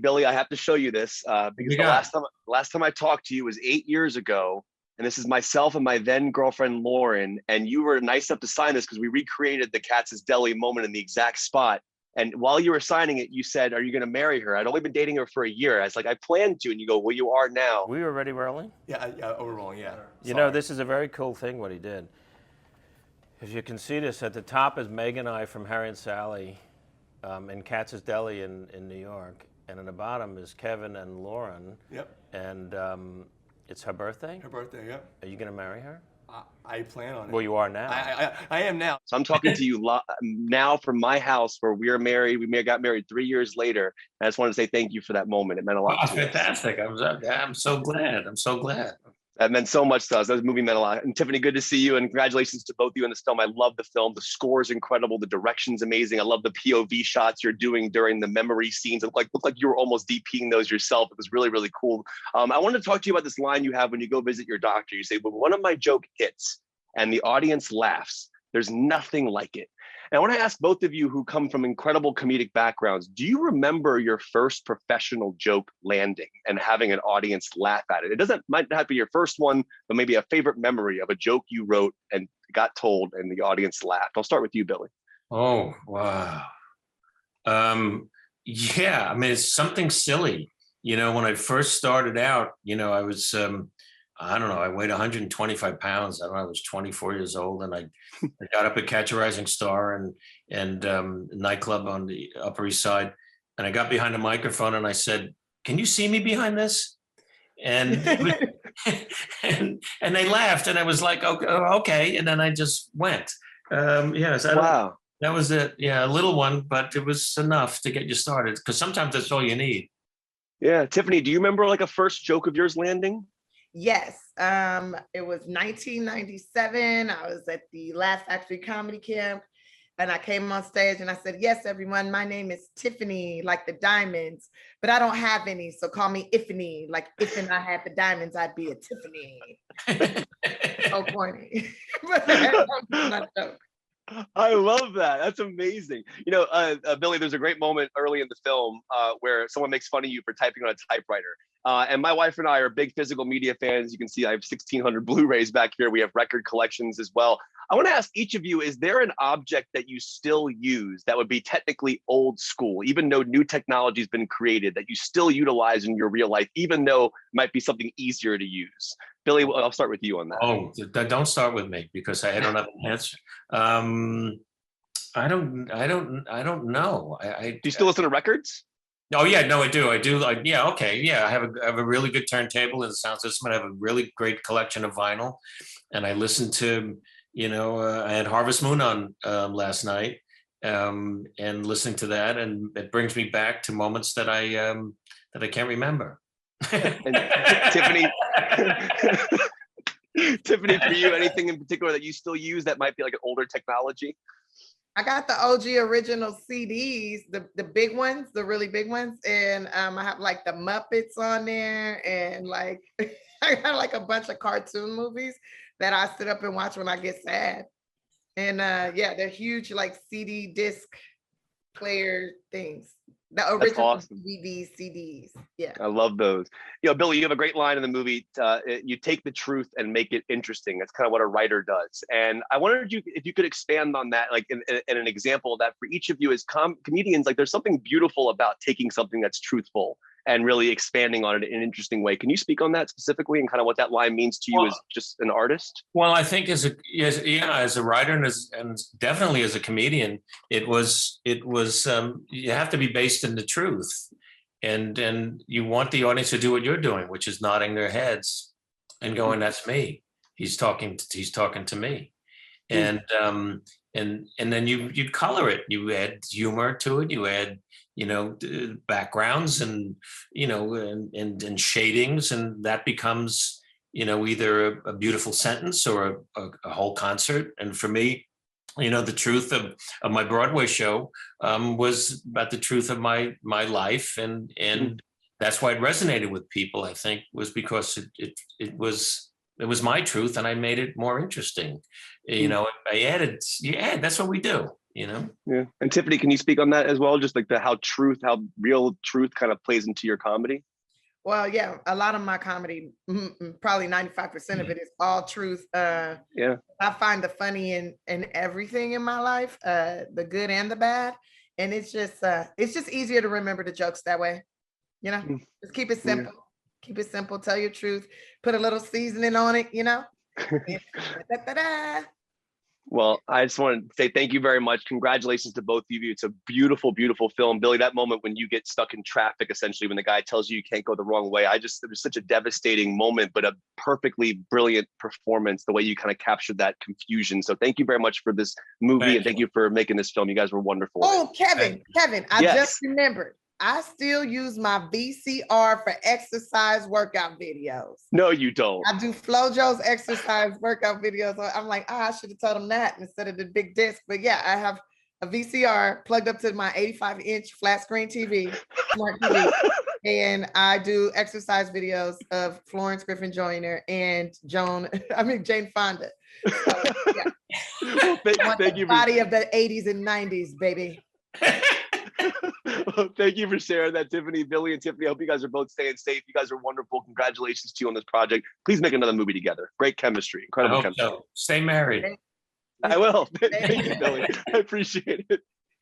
Billy, I have to show you this because You the got last time I talked to you was 8 years ago, and this is myself and my then girlfriend Lauren, and you were nice enough to sign this because we recreated the Katz's Deli moment in the exact spot. And while you were signing it, you said, "Are you going to marry her?" I'd only been dating her for a year. I was like, "I planned to," and you go, "Well, you are now." We were already rolling? Yeah, we're rolling, yeah. You know, this is a very cool thing what he did. If you can see this, at the top is Meg and I from Harry and Sally in Katz's Deli in New York. And at the bottom is Kevin and Lauren. Yep. And it's her birthday? Her birthday, yep. Are you going to marry her? I plan on it. Well, you are now. I am now. So I'm talking to you now from my house where we're married. We got married 3 years later. And I just wanted to say thank you for that moment. It meant a lot to us. Fantastic. I'm so glad. I'm so glad. That meant so much to us. That movie meant a lot. And Tiffany, good to see you. And congratulations to both of you in this film. I love the film. The score is incredible. The direction's amazing. I love the POV shots you're doing during the memory scenes. It looked like you were almost DPing those yourself. It was really, really cool. I wanted to talk to you about this line you have when you go visit your doctor. You say, when one of my joke hits and the audience laughs, there's nothing like it. And I want to ask both of you who come from incredible comedic backgrounds, do you remember your first professional joke landing and having an audience laugh at it? Might not be your first one, but maybe a favorite memory of a joke you wrote and got told and the audience laughed. I'll start with you, Billy. Oh, wow. Yeah, I mean, it's something silly. You know, when I first started out, I was, I don't know, I weighed 125 pounds. I don't know, I was 24 years old, and I got up at Catch a Rising Star and nightclub on the Upper East Side. And I got behind a microphone and I said, "Can you see me behind this?" And and they laughed, and I was like, okay. And then I just went. Wow. That was it. Yeah, a little one, but it was enough to get you started, because sometimes that's all you need. Yeah. Tiffany, do you remember like a first joke of yours landing? Yes, it was 1997. I was at the Laugh Factory Comedy Camp, and I came on stage and I said, "Yes, everyone, my name is Tiffany, like the diamonds, but I don't have any, so call me Iffany. Like if and I had the diamonds, I'd be a Tiffany." So corny. But that was my joke. I love that. That's amazing. Billy, there's a great moment early in the film where someone makes fun of you for typing on a typewriter. And my wife and I are big physical media fans. You can see I have 1,600 Blu-rays back here. We have record collections as well. I want to ask each of you, is there an object that you still use that would be technically old school, even though new technology has been created, that you still utilize in your real life, even though it might be something easier to use? Billy, I'll start with you on that. Oh, don't start with me, because I don't have an answer. I don't know. Do you still listen to records? Oh yeah, no, I do. Yeah, okay, yeah. I have a really good turntable and sound system. I have a really great collection of vinyl, and I listen to, I had Harvest Moon on last night, and listening to that, and it brings me back to moments that I can't remember. And Tiffany, Tiffany, for you, anything in particular that you still use that might be like an older technology? I got the OG original CDs, the big ones, the really big ones. And I have like the Muppets on there, and like, I got like a bunch of cartoon movies that I sit up and watch when I get sad. And yeah, they're huge, like CD disc player things. The original awesome. DVD CDs. Yeah. I love those. Billy, you have a great line in the movie. You take the truth and make it interesting. That's kind of what a writer does. And I wondered if you could expand on that, like in an example of that for each of you as comedians. Like there's something beautiful about taking something that's truthful and really expanding on it in an interesting way. Can you speak on that specifically and kind of what that line means to you as just an artist? Well, I think as a writer and definitely as a comedian, it was you have to be based in the truth, and you want the audience to do what you're doing, which is nodding their heads and going, "That's me. He's talking to me," and then you color it. You add humor to it. You add backgrounds and and shadings, and that becomes either a beautiful sentence or a whole concert. And for me, the truth of my Broadway show was about the truth of my life, and that's why it resonated with people. I think was because it was my truth, and I made it more interesting. I added. That's what we do. Yeah. And Tiffany, can you speak on that as well? Just like how real truth kind of plays into your comedy? Well, yeah, a lot of my comedy, probably 95% of it is all truth. Yeah. I find the funny in everything in my life, the good and the bad. And it's just easier to remember the jokes that way. Just keep it simple. Keep it simple. Tell your truth. Put a little seasoning on it, Well, I just want to say thank you very much. Congratulations to both of you. It's a beautiful, beautiful film. Billy, that moment when you get stuck in traffic, essentially, when the guy tells you can't go the wrong way, it was such a devastating moment, but a perfectly brilliant performance, the way you kind of captured that confusion. So thank you very much for this movie, and thank you for making this film. You guys were wonderful. Oh, Kevin, I just remembered. I still use my VCR for exercise workout videos. No, you don't. I do FloJo's exercise workout videos. So I'm like, I should have told him that instead of the big disc. But yeah, I have a VCR plugged up to my 85-inch flat screen TV, smart TV, and I do exercise videos of Florence Griffin Joyner and Jane Fonda. So, yeah. Well, thank you. Body of the 80s and 90s, baby. Well, thank you for sharing that, Tiffany, Billy, and Tiffany. I hope you guys are both staying safe. You guys are wonderful. Congratulations to you on this project. Please make another movie together. Great chemistry. Incredible chemistry. So. Stay married. I will. Thank you, Billy. I appreciate it.